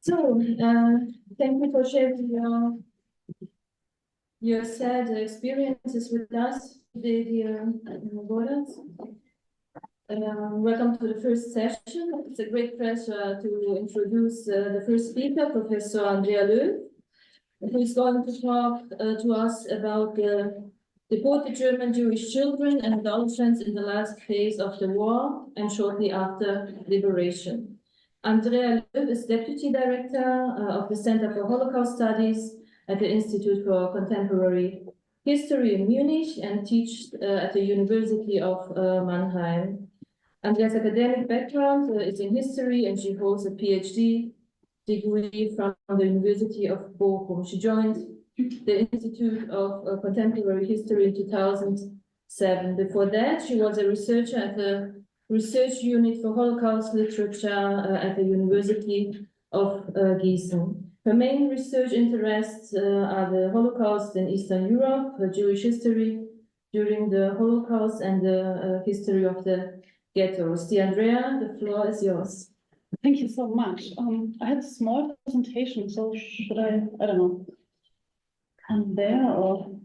So, thank you for sharing your sad experiences with us today here at Boaz. Welcome to the first session. It's a great pleasure to introduce the first speaker, Professor Andrea, who is going to talk to us about the deported German Jewish children and adolescents in the last phase of the war and shortly after liberation. Andrea is Deputy Director of the Center for Holocaust Studies at the Institute for Contemporary History in Munich and teaches at the University of Mannheim. Andrea's academic background is in history, and she holds a PhD degree from the University of Bochum. She joined the Institute of Contemporary History in 2007. Before that, she was a researcher at the Research Unit for Holocaust Literature at the University of Gießen. Her main research interests are the Holocaust in Eastern Europe, Jewish history during the Holocaust, and the history of the ghettos. Dear Andrea, the floor is yours. Thank you so much. I had a small presentation, so should I don't know, come there or?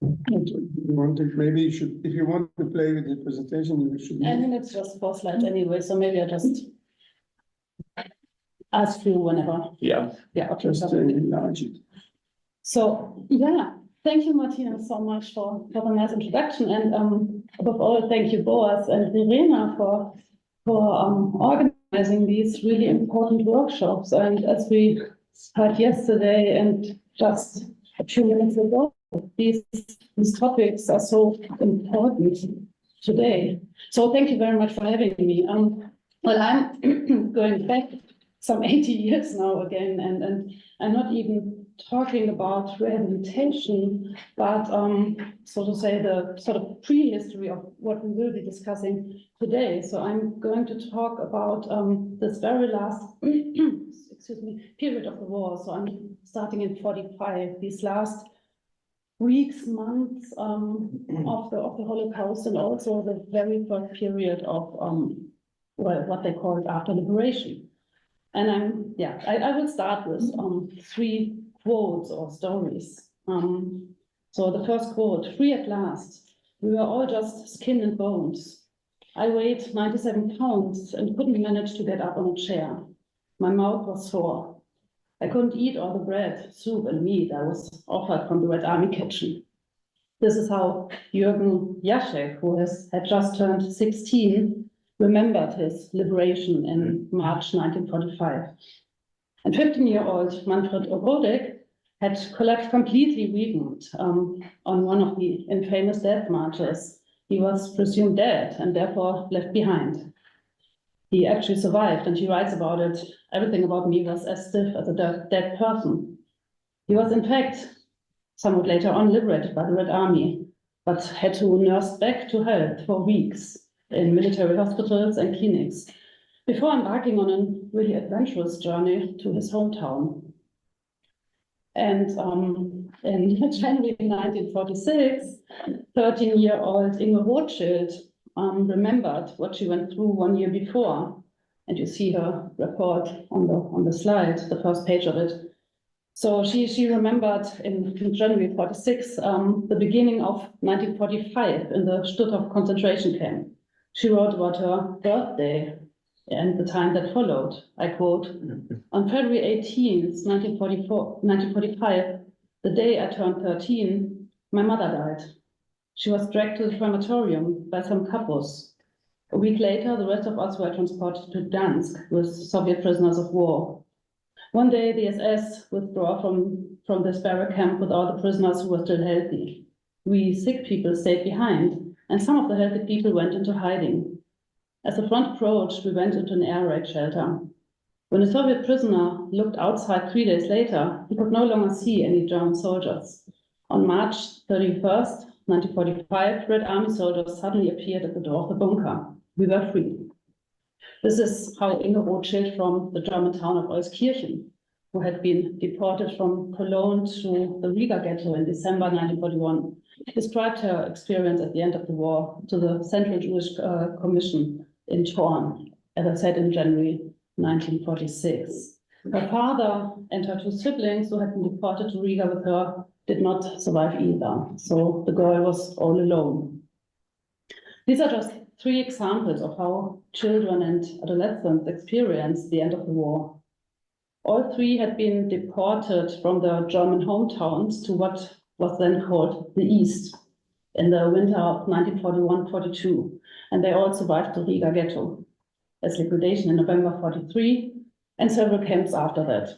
Maybe you should, if you want to play with the presentation, you should. I mean, it's just 4 slides anyway, so maybe I just ask you whenever. Yeah. Yeah, okay. Just enlarge it. So, yeah, thank you, Martina, so much for the nice introduction. And above all, thank you, Boaz and Verena, for organizing these really important workshops. And as we heard yesterday and just a few minutes ago, these topics are so important today. So thank you very much for having me. Well, I'm going back some 80 years now again, and I'm not even talking about rehabilitation, but so to say the sort of prehistory of what we will be discussing today. So I'm going to talk about this very last excuse me, period of the war. So I'm starting in 45, these last weeks, months of the Holocaust, and also the very first period of well, what they call after liberation. And I will start with 3 quotes or stories. So the first quote: "Free at last. We were all just skin and bones. I weighed 97 pounds and couldn't manage to get up on a chair. My mouth was sore. I couldn't eat all the bread, soup, and meat I was offered from the Red Army kitchen." This is how Jürgen Jaschek, who had just turned 16, remembered his liberation in March 1945. And 15-year-old Manfred Obrodek had collapsed completely weakened on one of the infamous death marches. He was presumed dead and therefore left behind. He actually survived, and he writes about it. "Everything about me was as stiff as a dead person." He was, in fact, somewhat later on liberated by the Red Army, but had to nurse back to health for weeks in military hospitals and clinics before embarking on a really adventurous journey to his hometown. And in January 1946, 13-year-old Inge Rothschild remembered what she went through 1 year before. And you see her report on the slide, the first page of it. So she remembered in January 46, the beginning of 1945 in the Stutthof concentration camp. She wrote about her birthday and the time that followed. I quote, "On February 18th, 1945, the day I turned 13, my mother died. She was dragged to the crematorium by some kapos. A week later, the rest of us were transported to Gdansk with Soviet prisoners of war. One day, the SS withdrew from this barrack camp with all the prisoners who were still healthy. We sick people stayed behind, and some of the healthy people went into hiding. As the front approached, we went into an air raid shelter. When a Soviet prisoner looked outside 3 days later, he could no longer see any German soldiers. On March 31st, 1945, Red Army soldiers suddenly appeared at the door of the bunker. We were free." This is how Inge Rothschild from the German town of Euskirchen, who had been deported from Cologne to the Riga ghetto in December 1941, described her experience at the end of the war to the Central Jewish Commission in Thorn. as I said, in January 1946. Her father and her two siblings who had been deported to Riga with her did not survive either, so the girl was all alone. These are just three examples of how children and adolescents experienced the end of the war. All three had been deported from their German hometowns to what was then called the East in the winter of 1941-42, and they all survived the Riga ghetto as liquidation in November 43 and several camps after that.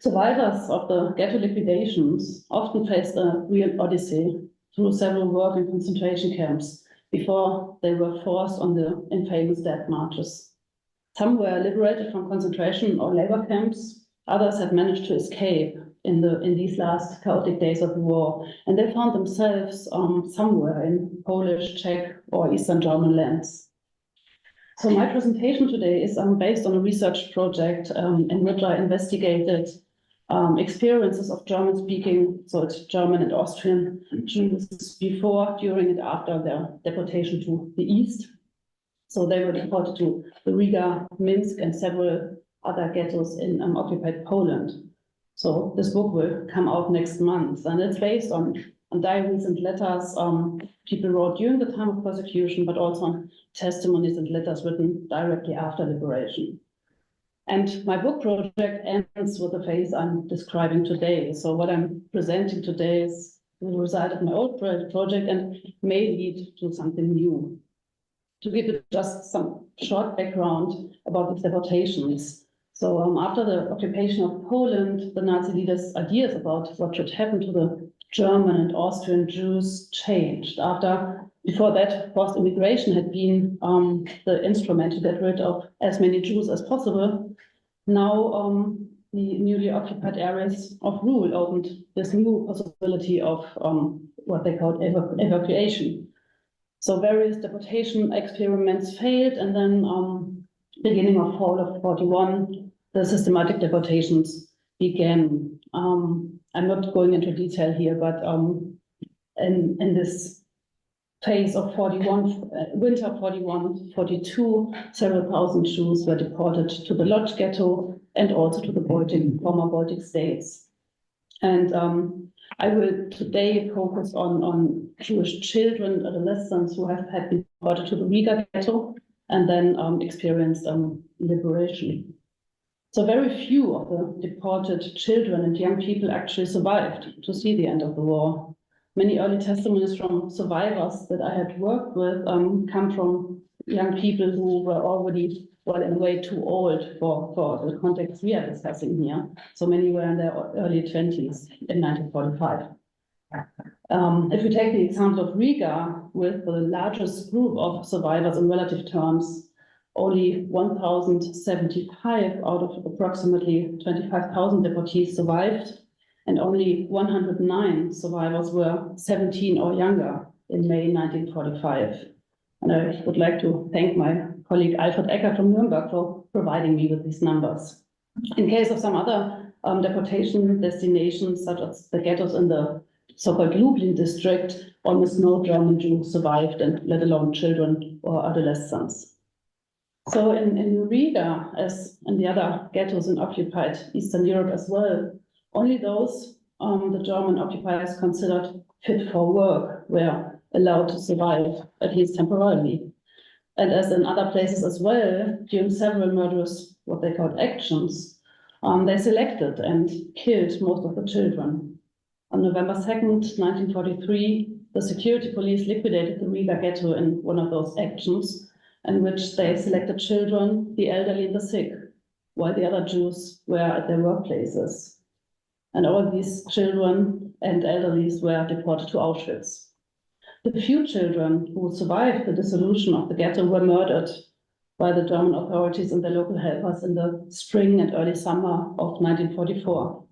Survivors of the ghetto liquidations often faced a real odyssey through several work and concentration camps before they were forced on the infamous death marches. Some were liberated from concentration or labor camps. Others had managed to escape in these last chaotic days of the war, and they found themselves somewhere in Polish, Czech, or Eastern German lands. So my presentation today is based on a research project in which I investigated experiences of German-speaking, so it's German and Austrian Jews before, during, and after their deportation to the East. So they were deported to the Riga, Minsk, and several other ghettos in occupied Poland. So this book will come out next month, and it's based on diaries and letters people wrote during the time of persecution, but also on testimonies and letters written directly after liberation. And my book project ends with the phase I'm describing today. So what I'm presenting today is the result of my old project and may lead to something new. To give it just some short background about the deportations. So after the occupation of Poland, the Nazi leaders' ideas about what should happen to the German and Austrian Jews changed. Before that, forced immigration had been the instrument to get rid of as many Jews as possible. Now the newly occupied areas of rule opened this new possibility of what they called evacuation. So various deportation experiments failed, and then beginning of fall of 41, the systematic deportations began. I'm not going into detail here, but in this phase of 41, winter 41-42, several thousand Jews were deported to the Lodz ghetto and also to the former Baltic states. And I will today focus on Jewish children, adolescents who had been deported to the Riga ghetto and then experienced liberation. So very few of the deported children and young people actually survived to see the end of the war. Many early testimonies from survivors that I had worked with come from young people who were already, well, in a way too old for the context we are discussing here. So many were in their early 20s in 1945. If we take the example of Riga, with the largest group of survivors in relative terms, only 1,075 out of approximately 25,000 deportees survived, and only 109 survivors were 17 or younger in May 1945. And I would like to thank my colleague Alfred Ecker from Nuremberg for providing me with these numbers. In case of some other deportation destinations, such as the ghettos in the so-called Lublin district, almost no German Jew survived, and let alone children or adolescents. So in Riga, as in the other ghettos in occupied Eastern Europe as well, only those the German occupiers considered fit for work were allowed to survive, at least temporarily. And as in other places as well, during several murderous, what they called actions, they selected and killed most of the children. On November 2nd, 1943, the security police liquidated the Riga ghetto in one of those actions, in which they selected children, the elderly and the sick, while the other Jews were at their workplaces. And all these children and elderlies were deported to Auschwitz. The few children who survived the dissolution of the ghetto were murdered by the German authorities and their local helpers in the spring and early summer of 1944.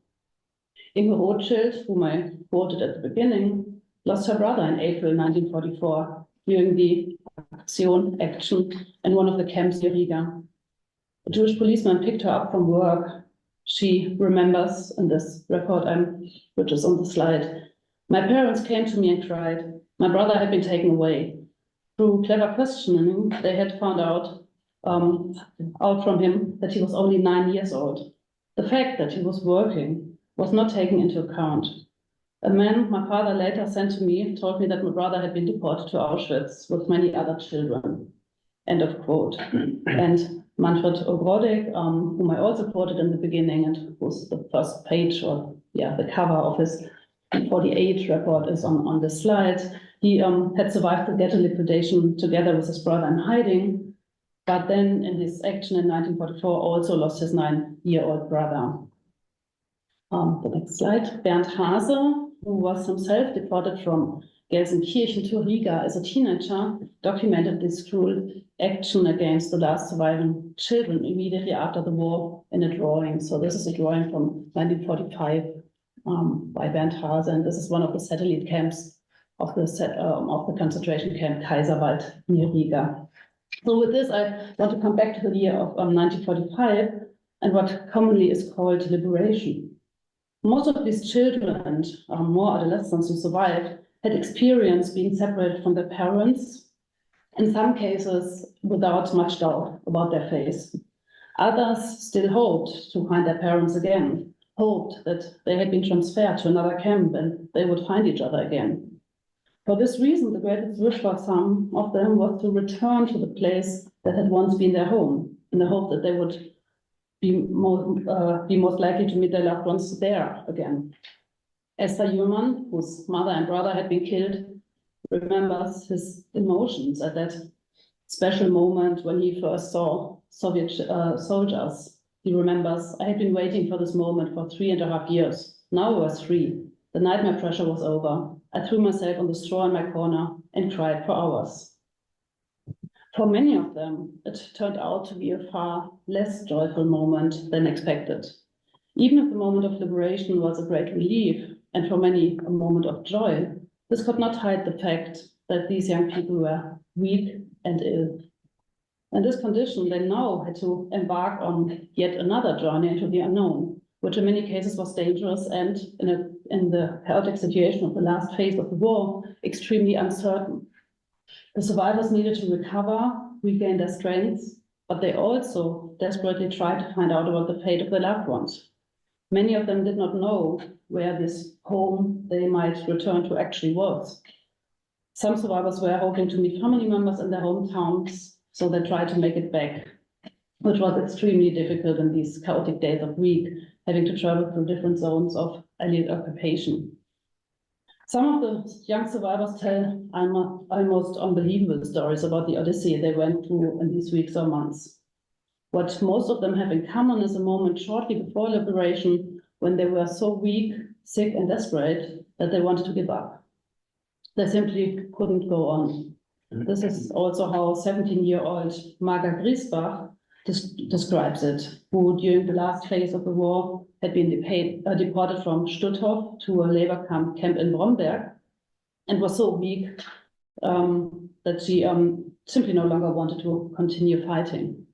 Inge Rothschild, whom I quoted at the beginning, lost her brother in April 1944 during the action in one of the camps near Riga. A Jewish policeman picked her up from work. She remembers in this record, which is on the slide, "My parents came to me and cried. My brother had been taken away. Through clever questioning, they had found out out from him that he was only 9 years old. The fact that he was working was not taken into account. A man my father later sent to me told me that my brother had been deported to Auschwitz with many other children. End of quote. And Manfred Obrodek, whom I also quoted in the beginning and who's the first page or the cover of his 48 report is on the slide. He had survived the ghetto liquidation together with his brother in hiding, but then in his action in 1944 also lost his 9-year-old brother. The next slide. Bernd Hase, who was himself deported from Gelsenkirchen to Riga as a teenager, documented this cruel action against the last surviving children immediately after the war in a drawing. So this is a drawing from 1945 by Bernd Hase, and this is one of the satellite camps of the concentration camp Kaiserwald near Riga. So with this, I want to come back to the year of 1945 and what commonly is called liberation. Most of these children and more adolescents who survived had experienced being separated from their parents, in some cases without much doubt about their faith. Others still hoped to find their parents again, hoped that they had been transferred to another camp and they would find each other again. For this reason, the greatest wish for some of them was to return to the place that had once been their home, in the hope that they would be most likely to meet their loved ones there again. Esther Ullmann, whose mother and brother had been killed, remembers his emotions at that special moment when he first saw Soviet soldiers. He remembers, I had been waiting for this moment for 3.5 years. Now I was free. The nightmare pressure was over. I threw myself on the straw in my corner and cried for hours. For many of them, it turned out to be a far less joyful moment than expected. Even if the moment of liberation was a great relief, and for many a moment of joy, this could not hide the fact that these young people were weak and ill. In this condition, they now had to embark on yet another journey into the unknown, which in many cases was dangerous and, in the chaotic situation of the last phase of the war, extremely uncertain. The survivors needed to recover, regain their strength, but they also desperately tried to find out about the fate of their loved ones. Many of them did not know where this home they might return to actually was. Some survivors were hoping to meet family members in their hometowns, so they tried to make it back, which was extremely difficult in these chaotic days of week, having to travel through different zones of Allied occupation. Some of the young survivors tell almost unbelievable stories about the odyssey they went through in these weeks or months. What most of them have in common is a moment shortly before liberation when they were so weak, sick, and desperate that they wanted to give up. They simply couldn't go on. This is also how 17-year-old Marga Griesbach describes it, who during the last phase of the war had been deported from Stutthof to a labor camp in Bromberg and was so weak that she simply no longer wanted to continue fighting.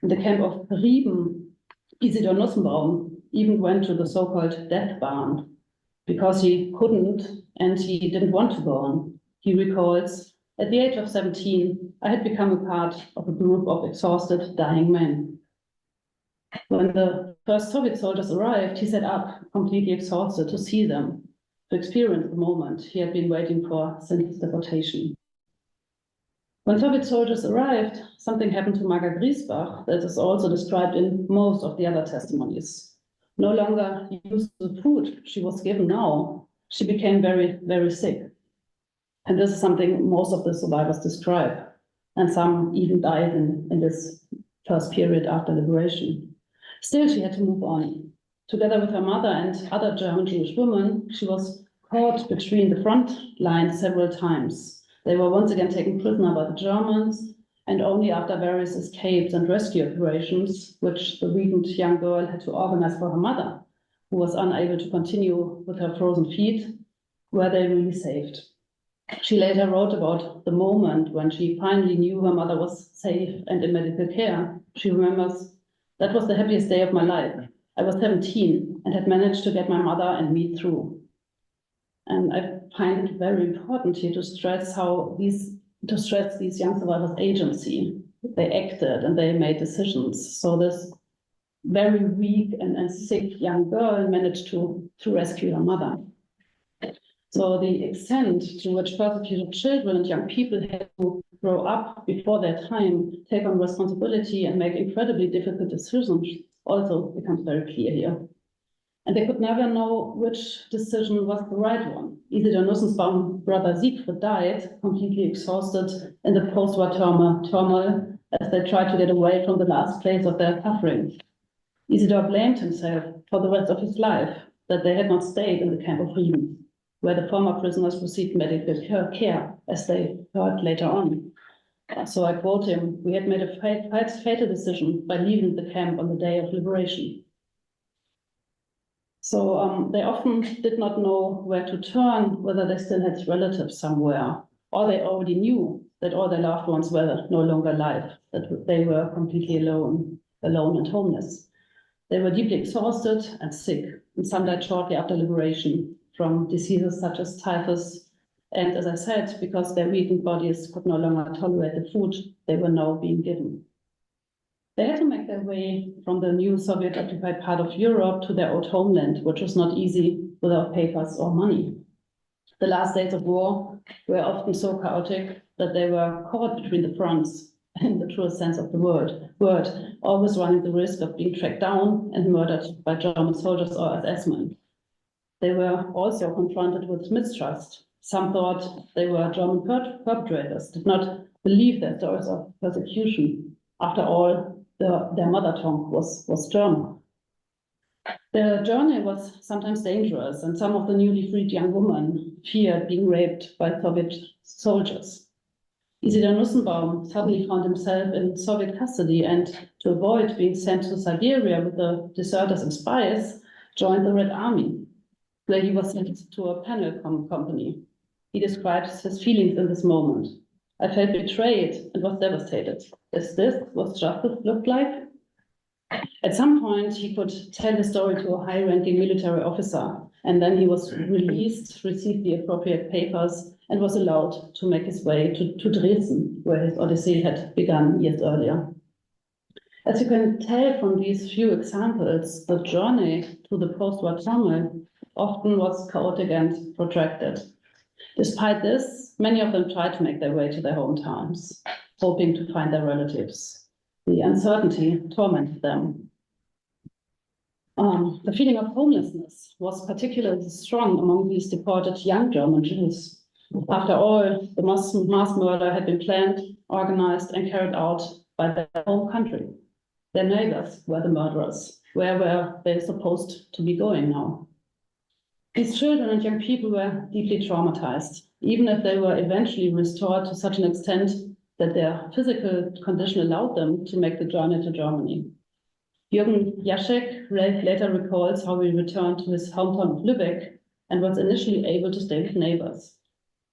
In the camp of Rieben, Isidor Nussenbaum even went to the so-called death barn because he couldn't and he didn't want to go on. He recalls, at the age of 17, I had become a part of a group of exhausted, dying men. When the first Soviet soldiers arrived, he sat up, completely exhausted, to see them, to experience the moment he had been waiting for since his deportation. When Soviet soldiers arrived, something happened to Marga Griesbach that is also described in most of the other testimonies. No longer used to the food she was given now, she became very, very sick. And this is something most of the survivors describe. And some even died in this first period after liberation. Still, she had to move on. Together with her mother and other German Jewish women, she was caught between the front lines several times. They were once again taken prisoner by the Germans, and only after various escapes and rescue operations, which the weakened young girl had to organize for her mother, who was unable to continue with her frozen feet, were they really saved. She later wrote about the moment when she finally knew her mother was safe and in medical care. She remembers, that was the happiest day of my life. I was 17 and had managed to get my mother and me through. And I find it very important here to stress these young survivors' agency. they acted and they made decisions. So this very weak and sick young girl managed to rescue her mother. So the extent to which persecuted children and young people had to grow up before their time, take on responsibility and make incredibly difficult decisions also becomes very clear here. And they could never know which decision was the right one. Isidor Nussensbaum's brother Siegfried died completely exhausted in the post-war turmoil as they tried to get away from the last place of their suffering. Isidor blamed himself for the rest of his life that they had not stayed in the camp of Rieden, where the former prisoners received medical care, as they heard later on. So I quote him, "We had made a fatal decision by leaving the camp on the day of liberation." So they often did not know where to turn, whether they still had relatives somewhere, or they already knew that all their loved ones were no longer alive, that they were completely alone and homeless. They were deeply exhausted and sick, and some died shortly after liberation from diseases such as typhus. And as I said, because their weakened bodies could no longer tolerate the food they were now being given. They had to make their way from the new Soviet-occupied part of Europe to their old homeland, which was not easy without papers or money. The last days of war were often so chaotic that they were caught between the fronts, in the truest sense of the word, always running the risk of being tracked down and murdered by German soldiers or SS-men. They were also confronted with mistrust. Some thought they were German perpetrators, did not believe their stories of persecution. After all, their mother tongue was German. The journey was sometimes dangerous, and some of the newly freed young women feared being raped by Soviet soldiers. Isidor Nussbaum suddenly found himself in Soviet custody, and to avoid being sent to Siberia with the deserters and spies, joined the Red Army, where he was sent to a panel company. He describes his feelings in this moment. "I felt betrayed and was devastated. Is this what justice looked like?" At some point, he could tell his story to a high-ranking military officer, and then he was released, received the appropriate papers, and was allowed to make his way to Dresden, where his odyssey had begun years earlier. As you can tell from these few examples, the journey to the post-war turmoil often was chaotic and protracted. Despite this, many of them tried to make their way to their hometowns, hoping to find their relatives. The uncertainty tormented them. The feeling of homelessness was particularly strong among these deported young German Jews. After all, the mass murder had been planned, organized, and carried out by their home country. Their neighbors were the murderers. Where were they supposed to be going now? These children and young people were deeply traumatized, even if they were eventually restored to such an extent that their physical condition allowed them to make the journey to Germany. Jürgen Jacek later recalls how he returned to his hometown of Lübeck and was initially able to stay with neighbors.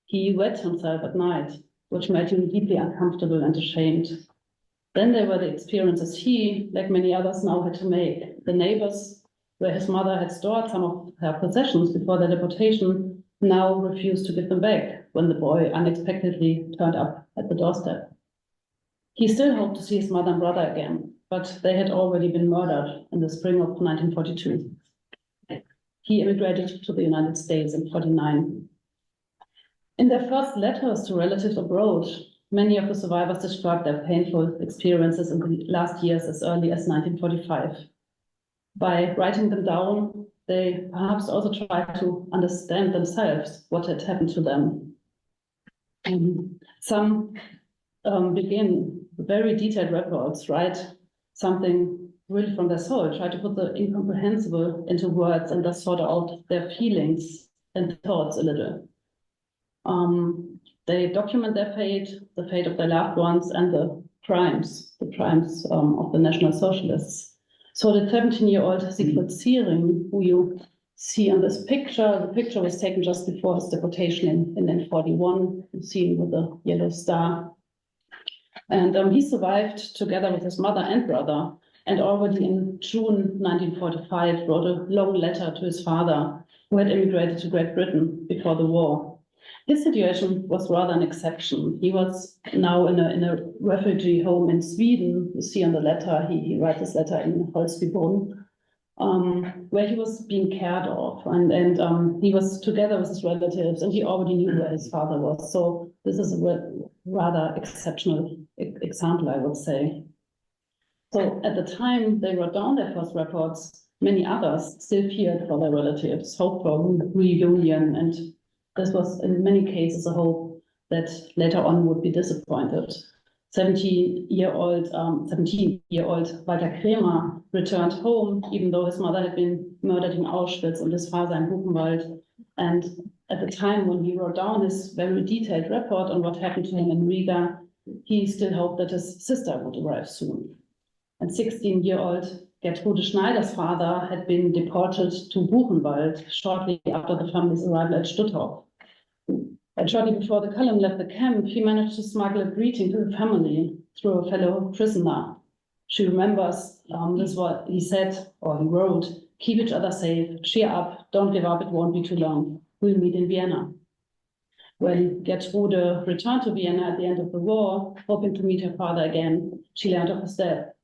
He wet himself at night, which made him deeply uncomfortable and ashamed. Then there were the experiences he, like many others, now had to make. The neighbors, where his mother had stored some of her possessions before their deportation, now refused to give them back when the boy unexpectedly turned up at the doorstep. He still hoped to see his mother and brother again, but they had already been murdered in the spring of 1942. He immigrated to the United States in 1949. In their first letters to relatives abroad, many of the survivors described their painful experiences in the last years as early as 1945. By writing them down, they perhaps also tried to understand themselves what had happened to them. Some begin very detailed records, write something really from their soul, try to put the incomprehensible into words and thus sort out their feelings and thoughts a little. They document their fate, the fate of their loved ones, and the crimes of the National Socialists. So the 17-year-old Siegfried Ziering, who you see on this picture, the picture was taken just before his deportation in 1941, you see him with the yellow star. And he survived together with his mother and brother, and already in June 1945 wrote a long letter to his father, who had immigrated to Great Britain before the war. His situation was rather an exception. He was now in a refugee home in Sweden. You see on the letter, he writes this letter in Holzbybrunn, where he was being cared of, and he was together with his relatives, and he already knew where his father was. So this is a rather exceptional example, I would say. So at the time they wrote down their first reports, many others still feared for their relatives, hoped for reunion, and this was in many cases a hope that later on would be disappointed. 17-year-old Walter Kremer returned home, even though his mother had been murdered in Auschwitz and his father in Buchenwald. And at the time when he wrote down his very detailed report on what happened to him in Riga, he still hoped that his sister would arrive soon. And 16-year-old Gertrude Schneider's father had been deported to Buchenwald shortly after the family's arrival at Stutthof. And shortly before the column left the camp, he managed to smuggle a greeting to the family through a fellow prisoner. She remembers this is what he said, or he wrote: "Keep each other safe, cheer up, don't give up, it won't be too long. We'll meet in Vienna." When Gertrude returned to Vienna at the end of the war, hoping to meet her father again, she learned of his death.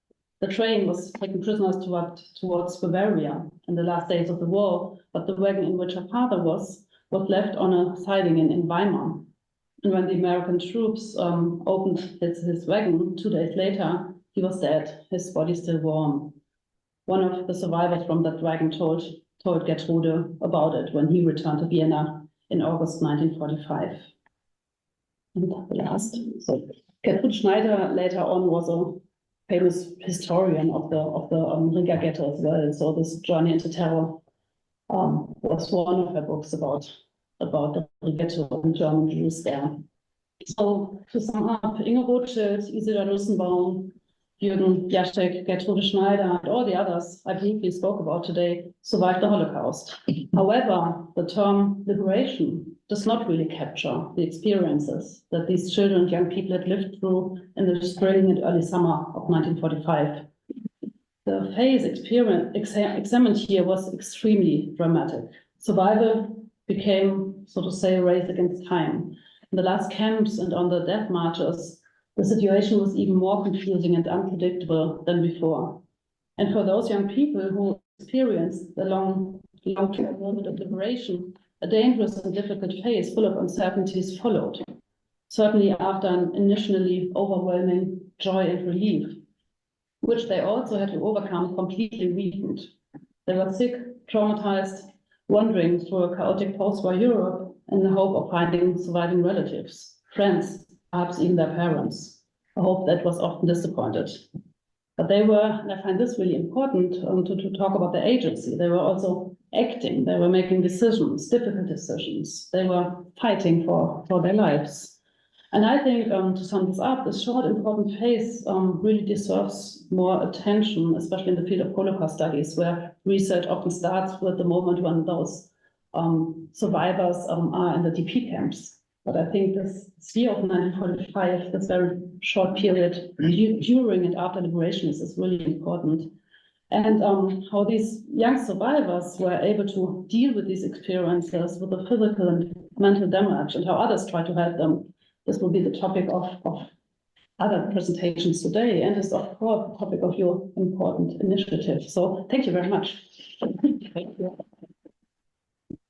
The train was taking prisoners towards Bavaria in the last days of the war, but the wagon in which her father was left on a siding in Weimar. And when the American troops opened his wagon 2 days later, he was dead, his body still warm. One of the survivors from that wagon told Gertrude about it when he returned to Vienna in August 1945. And the last, so Gertrude Schneider later on was a famous historian of the Riga ghetto as well. So this journey into terror was one of her books about the ghetto and German Jews there. So to sum up, Inge Rothschild, Isidor Nussenbaum, Jürgen Piasek, Gertrude Schneider, and all the others I briefly spoke about today survived the Holocaust. However, the term liberation does not really capture the experiences that these children and young people had lived through in the spring and early summer of 1945. The phase examined here was extremely dramatic. Survival became, so to say, a race against time. In the last camps and on the death marches, the situation was even more confusing and unpredictable than before. And for those young people who experienced the long-term moment of liberation, a dangerous and difficult phase full of uncertainties followed, certainly after an initially overwhelming joy and relief, which they also had to overcome completely weakened. They were sick, traumatized, wandering through a chaotic post-war Europe in the hope of finding surviving relatives, friends, perhaps even their parents, a hope that was often disappointed. But they were, and I find this really important to talk about their agency, they were also acting, they were making decisions, difficult decisions, they were fighting for their lives. And I think, to sum this up, this short, important phase really deserves more attention, especially in the field of Holocaust studies, where research often starts with the moment when those survivors are in the DP camps. But I think this year of 1945, this very short period during and after liberation is really important. And how these young survivors were able to deal with these experiences, with the physical and mental damage, and how others try to help them. This will be the topic of other presentations today, and is of course the topic of your important initiative. So thank you very much. Thank you.